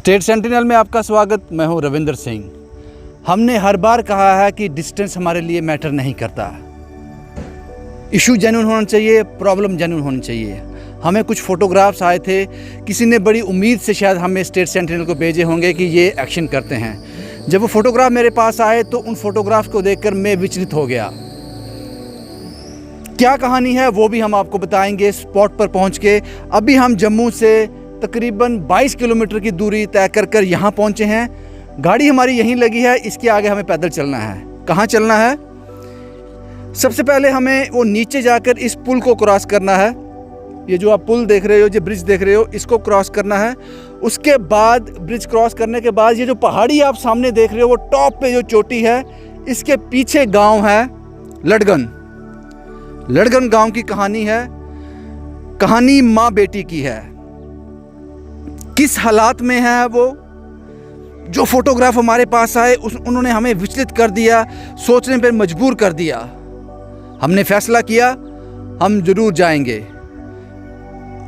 State sentinel में आपका स्वागत। मैं हूं रविंदर सिंह। हमने हर बार कहा है कि डिस्टेंस हमारे लिए मैटर नहीं करता। इशू जेन्युइन होना चाहिए, प्रॉब्लम जेन्युइन होनी चाहिए। हमें कुछ फ़ोटोग्राफ्स आए थे, किसी ने बड़ी उम्मीद से शायद हमें स्टेट सेंटिनल को भेजे होंगे कि ये एक्शन करते हैं। जब वो फ़ोटोग्राफ मेरे पास आए तो उन फ़ोटोग्राफ्स को देखकर मैं विचलित हो गया। क्या कहानी है वो भी हम आपको बताएंगे स्पॉट पर पहुंच के। अभी हम जम्मू से तकरीबन 22 किलोमीटर की दूरी तय कर यहाँ पहुँचे हैं। गाड़ी हमारी यहीं लगी है, इसके आगे हमें पैदल चलना है। कहाँ चलना है? सबसे पहले हमें वो नीचे जाकर इस पुल को क्रॉस करना है। ये जो आप पुल देख रहे हो, जो ब्रिज देख रहे हो, इसको क्रॉस करना है। उसके बाद ब्रिज क्रॉस करने के बाद ये जो पहाड़ी आप सामने देख रहे हो, वो टॉप पे जो चोटी है, इसके पीछे गांव है लड़गन। लड़गन गांव की कहानी है। कहानी माँ बेटी की है। किस हालात में है वो, जो फोटोग्राफ हमारे पास आए उन्होंने हमें विचलित कर दिया, सोचने पर मजबूर कर दिया। हमने फैसला किया हम जरूर जाएंगे।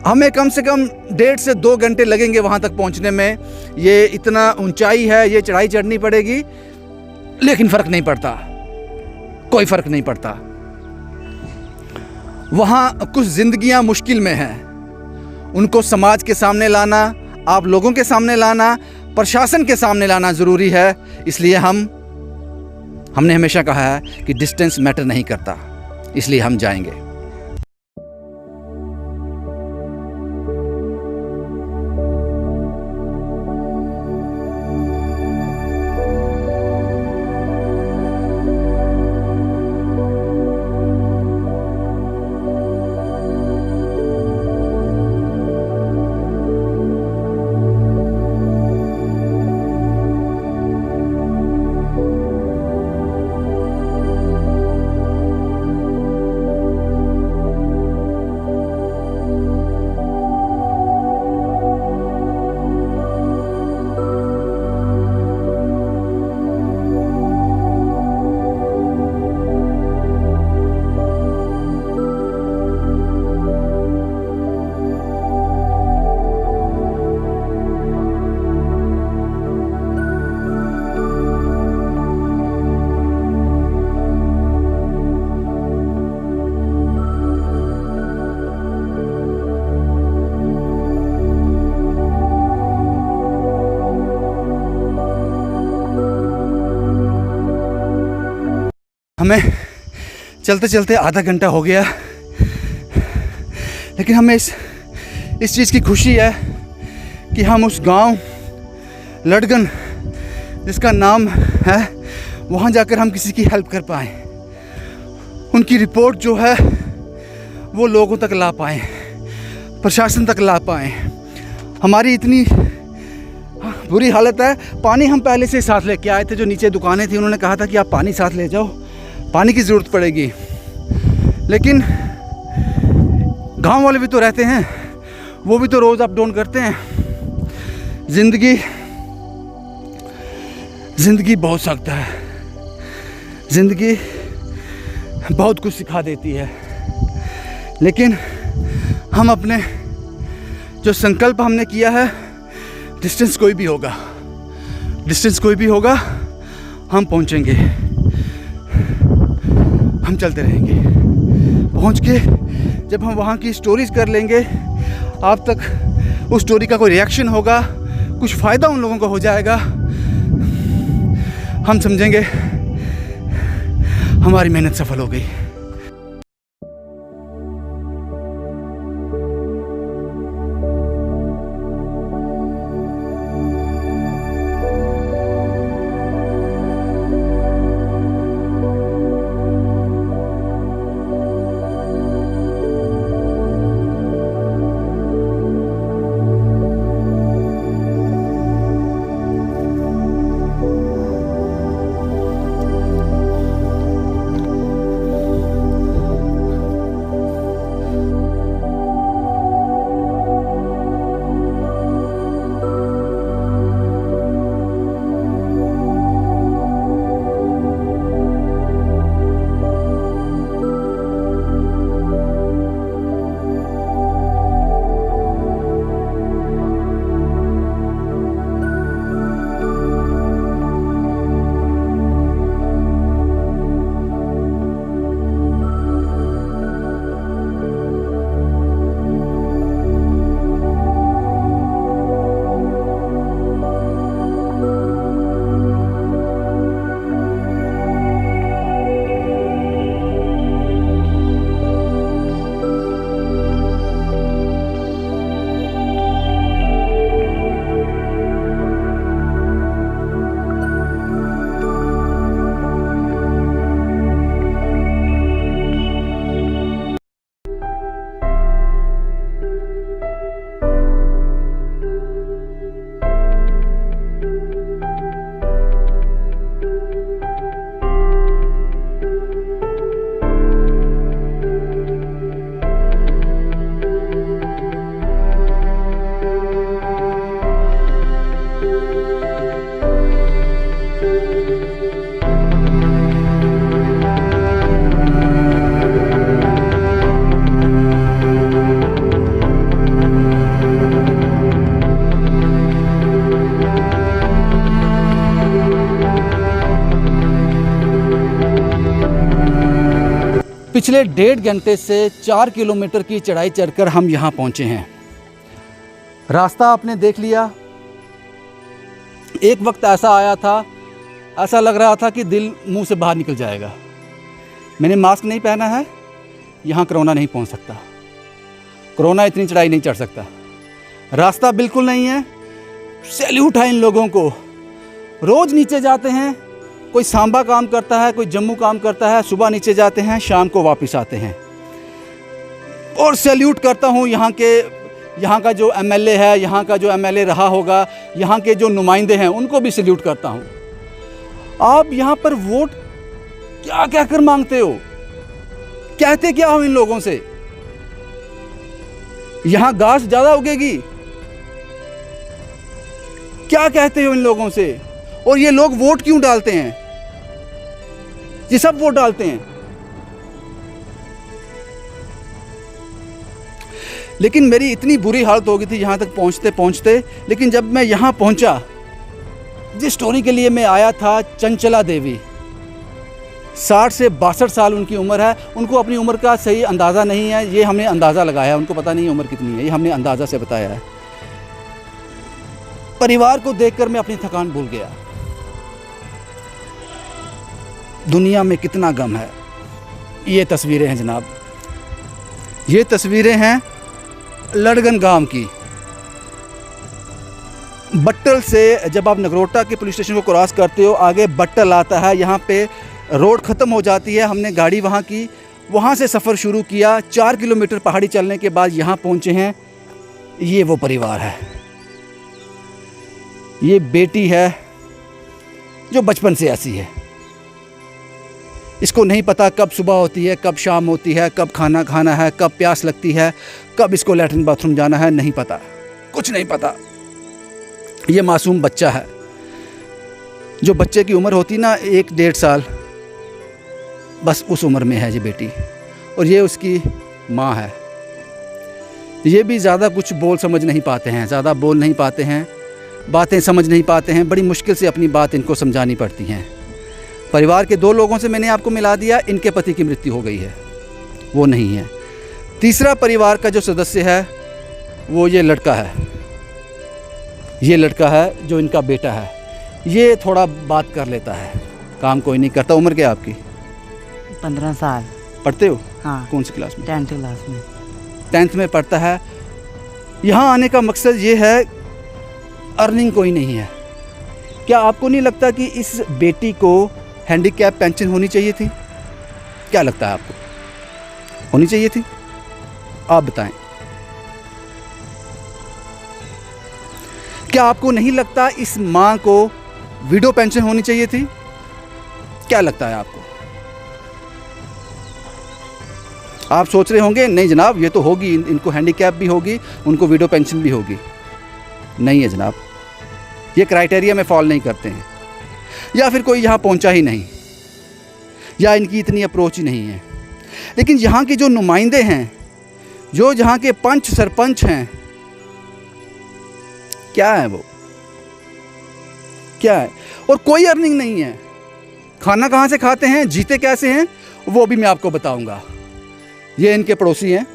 हमें कम से कम 1.5 से 2 घंटे लगेंगे वहाँ तक पहुँचने में। ये इतना ऊंचाई है, ये चढ़ाई चढ़नी पड़ेगी, लेकिन फ़र्क नहीं पड़ता, कोई फ़र्क नहीं पड़ता। वहाँ कुछ ज़िंदगियाँ मुश्किल में हैं, उनको समाज के सामने लाना, आप लोगों के सामने लाना, प्रशासन के सामने लाना ज़रूरी है। इसलिए हमने हमेशा कहा है कि डिस्टेंस मैटर नहीं करता, इसलिए हम जाएंगे। हमें चलते चलते आधा घंटा हो गया, लेकिन हमें इस चीज़ की खुशी है कि हम उस गांव लड़गन जिसका नाम है, वहाँ जाकर हम किसी की हेल्प कर पाएँ, उनकी रिपोर्ट जो है वो लोगों तक ला पाएँ, प्रशासन तक ला पाएँ। हमारी इतनी बुरी हालत है। पानी हम पहले से साथ लेके आए थे। जो नीचे दुकानें थी उन्होंने कहा था कि आप पानी साथ ले जाओ, पानी की ज़रूरत पड़ेगी। लेकिन गांव वाले भी तो रहते हैं, वो भी तो रोज़ अप डाउन करते हैं। ज़िंदगी बहुत सख्त है। ज़िंदगी बहुत कुछ सिखा देती है, लेकिन हम अपने जो संकल्प हमने किया है, डिस्टेंस कोई भी होगा, हम पहुंचेंगे, हम चलते रहेंगे। पहुंच के जब हम वहाँ की स्टोरीज कर लेंगे, आप तक उस स्टोरी का कोई रिएक्शन होगा, कुछ फ़ायदा उन लोगों को हो जाएगा, हम समझेंगे हमारी मेहनत सफल हो गई। पिछले 1.5 घंटे से 4 किलोमीटर की चढ़ाई चढ़कर हम यहाँ पहुँचे हैं। रास्ता आपने देख लिया। एक वक्त ऐसा आया था, ऐसा लग रहा था कि दिल मुंह से बाहर निकल जाएगा। मैंने मास्क नहीं पहना है, यहाँ कोरोना नहीं पहुँच सकता, कोरोना इतनी चढ़ाई नहीं चढ़ सकता। रास्ता बिल्कुल नहीं है। सैल्यूट है इन लोगों को। रोज़ नीचे जाते हैं, कोई सांबा काम करता है, कोई जम्मू काम करता है, सुबह नीचे जाते हैं, शाम को वापस आते हैं। और सैल्यूट करता हूँ यहाँ का जो एमएलए है, यहाँ का जो एमएलए रहा होगा, यहाँ के जो नुमाइंदे हैं, उनको भी सैल्यूट करता हूँ। आप यहाँ पर वोट क्या कहकर मांगते हो? कहते क्या हो इन लोगों से? यहाँ घास ज़्यादा उगेगी, क्या कहते हो इन लोगों से? और ये लोग वोट क्यों डालते हैं? ये सब वोट डालते हैं। लेकिन मेरी इतनी बुरी हालत हो गई थी यहाँ तक पहुँचते पहुँचते। लेकिन जब मैं यहाँ पहुँचा, जिस स्टोरी के लिए मैं आया था, चंचला देवी, 60 से 62 साल उनकी उम्र है। उनको अपनी उम्र का सही अंदाज़ा नहीं है, ये हमने अंदाज़ा लगाया है। उनको पता नहीं उम्र कितनी है, ये हमने अंदाज़ा से बताया है। परिवार को देखकर मैं अपनी थकान भूल गया। दुनिया में कितना गम है। ये तस्वीरें हैं जनाब, ये तस्वीरें हैं लड़गन गांव की। बट्टल से जब आप नगरोटा के पुलिस स्टेशन को क्रॉस करते हो, आगे बट्टल आता है, यहाँ पे रोड ख़त्म हो जाती है। हमने गाड़ी वहाँ की, वहाँ से सफ़र शुरू किया। 4 किलोमीटर पहाड़ी चलने के बाद यहाँ पहुँचे हैं। ये वो परिवार है, ये बेटी है जो बचपन से ऐसी है। इसको नहीं पता कब सुबह होती है, कब शाम होती है, कब खाना खाना है, कब प्यास लगती है, कब इसको लैट्रिन बाथरूम जाना है, नहीं पता, कुछ नहीं पता। ये मासूम बच्चा है। जो बच्चे की उम्र होती ना 1-1.5 साल, बस उस उम्र में है ये बेटी। और ये उसकी माँ है। ये भी ज़्यादा कुछ बोल समझ नहीं पाते हैं, ज़्यादा बोल नहीं पाते हैं, बातें समझ नहीं पाते हैं। बड़ी मुश्किल से अपनी बात इनको समझानी पड़ती हैं। परिवार के 2 लोगों से मैंने आपको मिला दिया, इनके पति की मृत्यु हो गई है, वो नहीं है। तीसरा परिवार का जो सदस्य है वो ये लड़का है। ये लड़का है जो इनका बेटा है। ये थोड़ा बात कर लेता है, काम कोई नहीं करता। उम्र क्या आपकी? 15 साल। पढ़ते हो? हाँ। कौन सी क्लास में? 10th क्लास में। 10th में पढ़ता है। यहाँ आने का मकसद ये है, अर्निंग कोई नहीं है। क्या आपको नहीं लगता कि इस बेटी को हैंडीकैप पेंशन होनी चाहिए थी? क्या लगता है आपको, होनी चाहिए थी? आप बताएं। क्या आपको नहीं लगता इस माँ को विडो पेंशन होनी चाहिए थी? क्या लगता है आपको? आप सोच रहे होंगे नहीं जनाब ये तो होगी, इनको हैंडीकैप भी होगी, उनको विडो पेंशन भी होगी। नहीं है जनाब, ये क्राइटेरिया में फॉल नहीं करते हैं, या फिर कोई यहाँ पहुँचा ही नहीं, या इनकी इतनी अप्रोच ही नहीं है। लेकिन यहाँ के जो नुमाइंदे हैं, जो यहाँ के पंच सरपंच हैं, क्या है वो, क्या है? और कोई अर्निंग नहीं है। खाना कहाँ से खाते हैं, जीते कैसे हैं, वो भी मैं आपको बताऊंगा। ये इनके पड़ोसी हैं।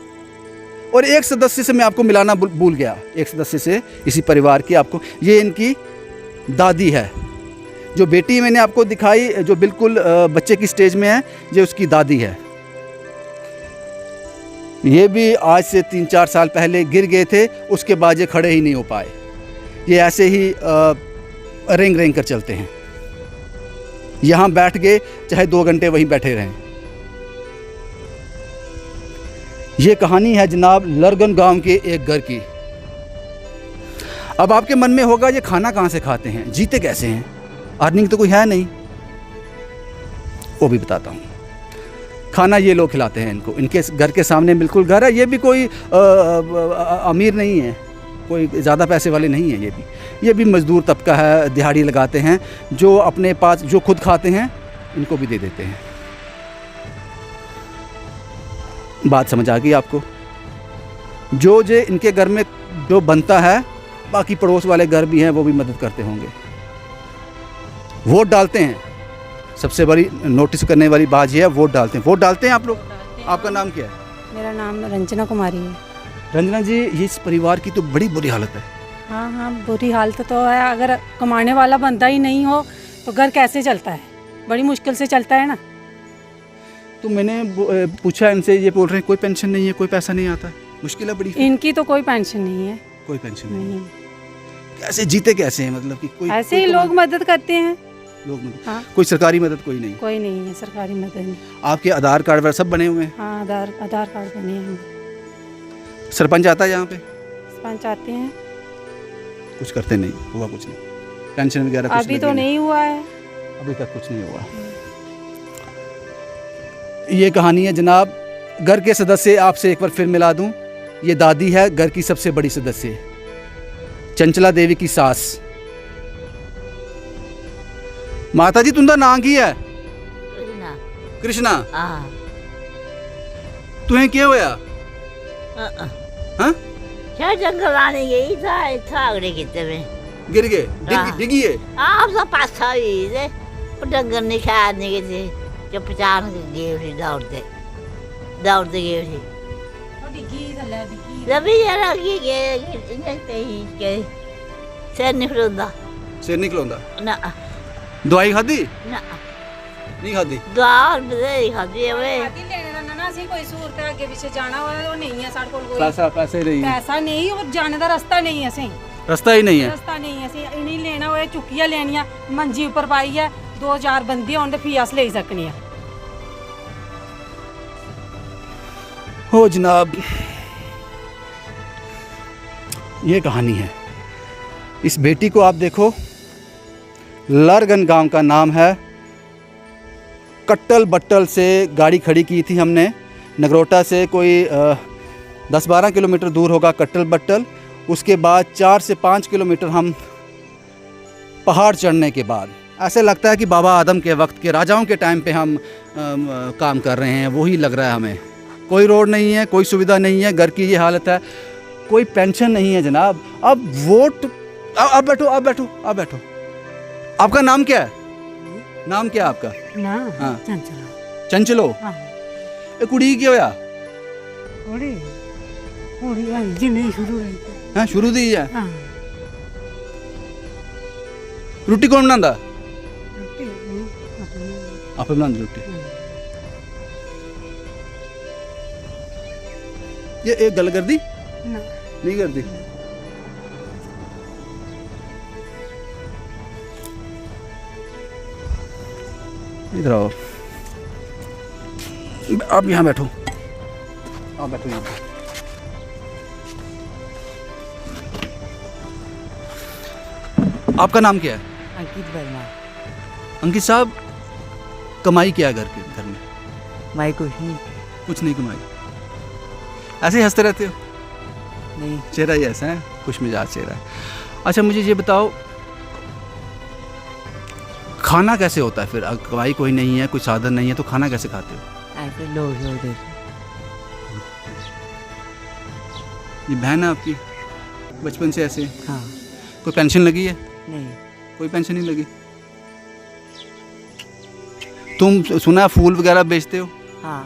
और एक सदस्य से मैं आपको मिलाना भूल गया, एक सदस्य से इसी परिवार की आपको, ये इनकी दादी है। जो बेटी मैंने आपको दिखाई जो बिल्कुल बच्चे की स्टेज में है, ये उसकी दादी है। ये भी आज से 3-4 साल पहले गिर गए थे, उसके बाद ये खड़े ही नहीं हो पाए। ये ऐसे ही रेंग रेंग कर चलते हैं। यहाँ बैठ गए, चाहे 2 घंटे वहीं बैठे रहें। ये कहानी है जनाब लड़गन गांव के एक घर की। अब आपके मन में होगा ये खाना कहाँ से खाते हैं, जीते कैसे हैं, अर्निंग तो कोई है नहीं। वो भी बताता हूँ। खाना ये लोग खिलाते हैं इनको, इनके घर के सामने बिल्कुल घर है। ये भी कोई अमीर नहीं है, कोई ज़्यादा पैसे वाले नहीं है। ये भी मज़दूर तबका है, दिहाड़ी लगाते हैं। जो अपने पास जो खुद खाते हैं इनको भी दे देते हैं। बात समझ आ गई आपको? जो इनके घर में जो बनता है, बाकी पड़ोस वाले घर भी हैं, वो भी मदद करते होंगे। वोट डालते हैं। सबसे बड़ी नोटिस करने वाली बात यह है, वोट डालते हैं। वोट डालते हैं आप लोग? आपका नाम क्या है? मेरा नाम रंजना कुमारी है। रंजना जी, ये इस परिवार की तो बड़ी बुरी हालत है। हाँ हाँ, बुरी हालत तो है। अगर कमाने वाला बंदा ही नहीं हो तो घर कैसे चलता है? बड़ी मुश्किल से चलता है ना। तो मैंने पूछा इनसे, ये बोल रहे हैं कोई पेंशन नहीं है, कोई पैसा नहीं आता। मुश्किल है बड़ी। इनकी तो कोई पेंशन नहीं है। कोई पेंशन नहीं। नहीं, कैसे जीते कैसे हैं, मतलब कि कोई ऐसे ही लोग मदद करते हैं। लोग मदद, हाँ, कोई सरकारी मदद कोई नहीं। कोई नहीं है सरकारी मदद नहीं। आपके आधार कार्ड वगैरह सब बने हुए हैं? हाँ, आधार कार्ड बने हैं। सरपंच आता है यहाँ पे? सरपंच आते हैं। कुछ करते नहीं, हुआ कुछ नहीं। पेंशन वगैरह कुछ अभी तो नहीं हुआ है। अभी तक कुछ नहीं हुआ। ये कहानी है जनाब। घर के सदस्य आपसे एक बार फिर मिला दूं, ये दादी है, घर की सबसे बड़ी सदस्य, चंचला देवी की सास। माता जी तुंदा नाम की है? कृष्णा। कृष्णा। हाँ। तुम्हें क्या होया? हाँ? क्या जंगल आने गई था अगले कितने में गिर गए? हाँ। डिगी है? आप सब पासा हुई थे वो डंगर नहीं खाया नहीं गए थे जो पहचान गए थे दौड़ते गए थे रवि जरा की गए सिर निकलता सिर निकलौंदा? ना दवाई खादी? ना नहीं खादी? दवा बधेरी खादी है वे कोई सूरत है अगे पीछे जाना हो नहीं है साढ़े कोल कोई पैसे नहीं है। पैसा नहीं और जाने का रास्ता नहीं है। असें रास्ता ही नहीं है। रास्ता नहीं है। असें इन्हीं लेना होए चुक्कियां लेनियां मंजी ऊपर पाई है 2-4 बंदे होन ते फ्ही अस लेई सकने आ। हो जनाब, ये कहानी है। इस बेटी को आप देखो, लारगन गांव का नाम है। कट्टल बट्टल से गाड़ी खड़ी की थी हमने, नगरोटा से कोई 10-12 किलोमीटर दूर होगा कट्टल बट्टल। उसके बाद 4 से 5 किलोमीटर हम पहाड़ चढ़ने के बाद ऐसे लगता है कि बाबा आदम के वक्त के राजाओं के टाइम पे हम काम कर रहे हैं, वही लग रहा है हमें। कोई रोड नहीं है, कोई सुविधा नहीं है, घर की ये हालत है, कोई पेंशन नहीं है जनाब। अब वोट, आप बैठो आप बैठो आप बैठो। आपका नाम क्या है? नाम क्या है आपका? ना हाँ। चंचला। चंचलो। हाँ। ए कुड़ी की होया? ओड़ी ओड़ी आई जिंदगी शुरू हुई। हाँ, शुरू दी है। हाँ। रोटी कौन बनांदा? रोटी आप बनांदे रोटी? ये एक गल कर दी? ना नहीं कर दी? इधर आओ, आप यहाँ बैठो, आप बैठो यहाँ पे। आपका नाम क्या है? अंकित वर्मा। अंकित साहब, कमाई क्या है घर में? माई कुछ नहीं। कुछ नहीं कमाई, ऐसे ही हंसते रहते हो? नहीं। चेहरा ही ऐसा है, खुश मिजाज चेहरा है। अच्छा मुझे ये बताओ, खाना कैसे होता है फिर? कमाई कोई नहीं है, कोई साधन नहीं है, तो खाना कैसे खाते हो? ऐसे लोग होते। ये बहन है आपकी, बचपन से ऐसे? हाँ। कोई पेंशन लगी है? नहीं। कोई पेंशन नहीं लगी। तुम सुना है फूल वगैरह बेचते हो? हाँ।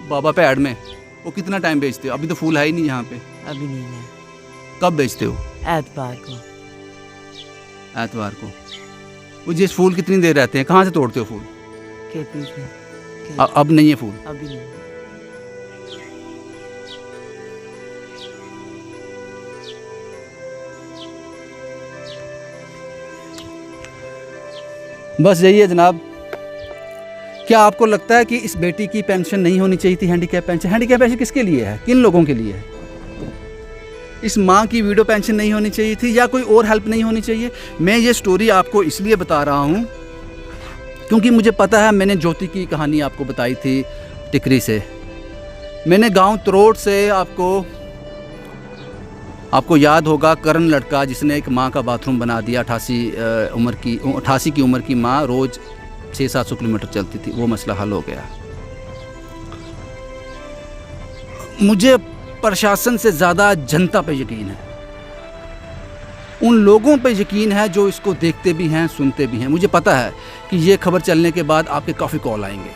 बाबा पैड में, वो कितना टाइम बेचते हो? अभी तो फूल है ही नहीं यहाँ पे। अभी नहीं है। कब बेचते हो? एतवार को। एतवार को। वो जिस फूल कितनी देर रहते हैं? कहाँ से तोड़ते हो फूल? खेती से। अब नहीं है फूल? अभी नहीं। बस यही है जनाब। क्या आपको लगता है कि इस बेटी की पेंशन नहीं होनी चाहिए थी? Handicap pension. हैंडीकैप पेंशन किसके लिए है, किन लोगों के लिए है? इस माँ की विडो पेंशन नहीं होनी चाहिए थी, या कोई और हेल्प नहीं होनी चाहिए? मैं ये स्टोरी आपको इसलिए बता रहा हूँ क्योंकि मुझे पता है, मैंने ज्योति की कहानी आपको बताई थी टिकरी से। मैंने गांव तरोड़ से आपको याद होगा, करण लड़का जिसने एक माँ का बाथरूम बना दिया। 88 की उम्र की माँ रोज़ 600-700 किलोमीटर चलती थी, वो मसला हल हो गया। मुझे प्रशासन से ज़्यादा जनता पे यकीन है, उन लोगों पे यकीन है जो इसको देखते भी हैं, सुनते भी हैं। मुझे पता है कि ये खबर चलने के बाद आपके काफ़ी कॉल आएंगे,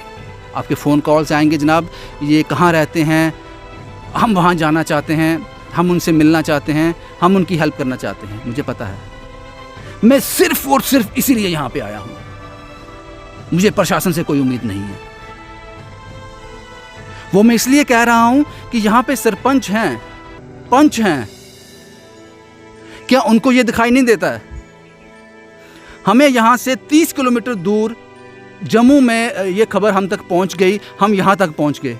आपके फ़ोन कॉल्स आएंगे जनाब, ये कहाँ रहते हैं, हम वहाँ जाना चाहते हैं, हम उनसे मिलना चाहते हैं, हम उनकी हेल्प करना चाहते हैं। मुझे पता है, मैं सिर्फ़ और सिर्फ इसीलिए यहाँ पे आया हूँ। मुझे प्रशासन से कोई उम्मीद नहीं है। वो मैं इसलिए कह रहा हूँ कि यहाँ पे सरपंच हैं, पंच हैं, क्या उनको ये दिखाई नहीं देता है? हमें यहाँ से 30 किलोमीटर दूर जम्मू में ये खबर हम तक पहुँच गई, हम यहाँ तक पहुँच गए।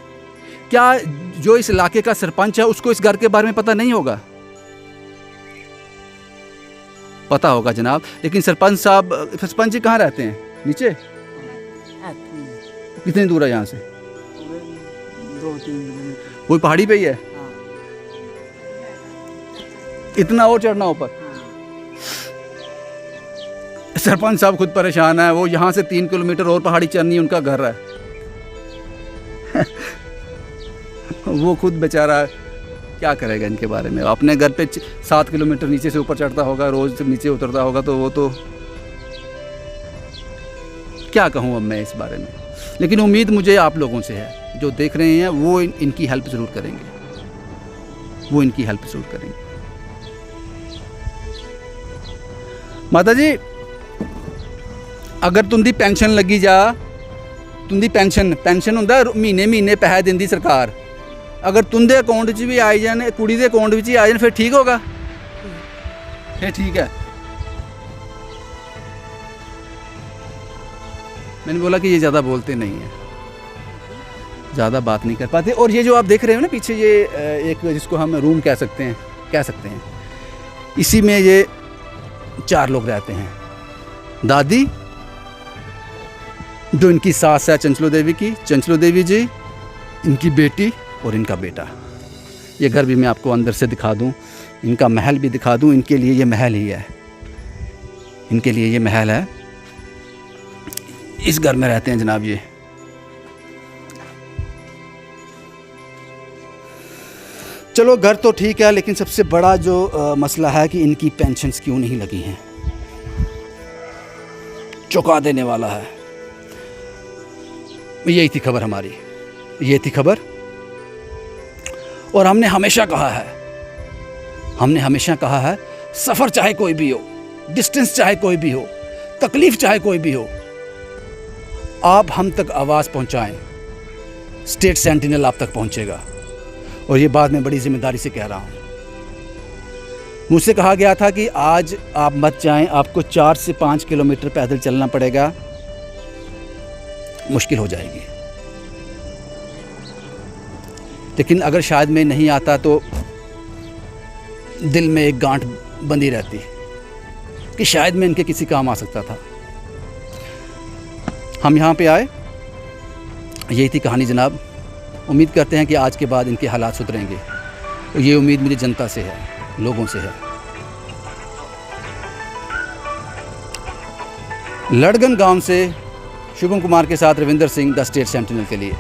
क्या जो इस इलाके का सरपंच है उसको इस घर के बारे में पता नहीं होगा? पता होगा जनाब। लेकिन सरपंच जी कहाँ रहते हैं? नीचे? कितनी दूर है यहाँ से? 2-3 किलोमीटर। कोई पहाड़ी पे ही है? हाँ। इतना और चढ़ना ऊपर? सरपंच साहब खुद परेशान है, वो यहाँ से 3 किलोमीटर और पहाड़ी चढ़नी उनका घर है। वो खुद बेचारा क्या करेगा इनके बारे में? अपने घर पे 7 किलोमीटर नीचे से ऊपर चढ़ता होगा, रोज नीचे उतरता होगा, तो वो तो क्या कहूँ अब मैं इस बारे में। लेकिन उम्मीद मुझे आप लोगों से है, जो देख रहे हैं वो इनकी हेल्प ज़रूर करेंगे, वो इनकी हेल्प ज़रूर करेंगे। माता जी, अगर तुंदी पेंशन लगी जा, तुंदी पेंशन हुंदा महीने पैसे दिंदी सरकार, अगर तुंदे अकाउंट च भी आई जाने, कुड़ी दे अकाउंट विच ही आ जाने, फिर ठीक होगा? फिर ठीक है। मैंने बोला कि ये ज़्यादा बोलते नहीं हैं, ज़्यादा बात नहीं कर पाते। और ये जो आप देख रहे हो ना पीछे, ये एक जिसको हम रूम कह सकते हैं, इसी में ये 4 लोग रहते हैं। दादी, जो इनकी सास है चंचलो देवी जी, इनकी बेटी और इनका बेटा। ये घर भी मैं आपको अंदर से दिखा दूं, इनका महल भी दिखा दूं। इनके लिए ये महल ही है, इनके लिए ये महल है। इस घर में रहते हैं जनाब ये। चलो घर तो ठीक है, लेकिन सबसे बड़ा जो मसला है कि इनकी पेंशन्स क्यों नहीं लगी हैं, चौंका देने वाला है। यही थी खबर हमारी, ये थी खबर। और हमने हमेशा कहा है, सफ़र चाहे कोई भी हो, डिस्टेंस चाहे कोई भी हो, तकलीफ़ चाहे कोई भी हो, आप हम तक आवाज़ पहुंचाएं, स्टेट सेंटिनल आप तक पहुंचेगा। और ये बात मैं बड़ी ज़िम्मेदारी से कह रहा हूँ। मुझसे कहा गया था कि आज आप मत जाएं, आपको 4 से 5 किलोमीटर पैदल चलना पड़ेगा, मुश्किल हो जाएगी। लेकिन अगर शायद मैं नहीं आता तो दिल में एक गांठ बंधी रहती कि शायद मैं इनके किसी काम आ सकता था। हम यहाँ पे आए, यही थी कहानी जनाब। उम्मीद करते हैं कि आज के बाद इनके हालात सुधरेंगे। ये उम्मीद मुझे जनता से है, लोगों से है। लड़गन गांव से शुभम कुमार के साथ Ravinder Singh, the state sentinel के लिए।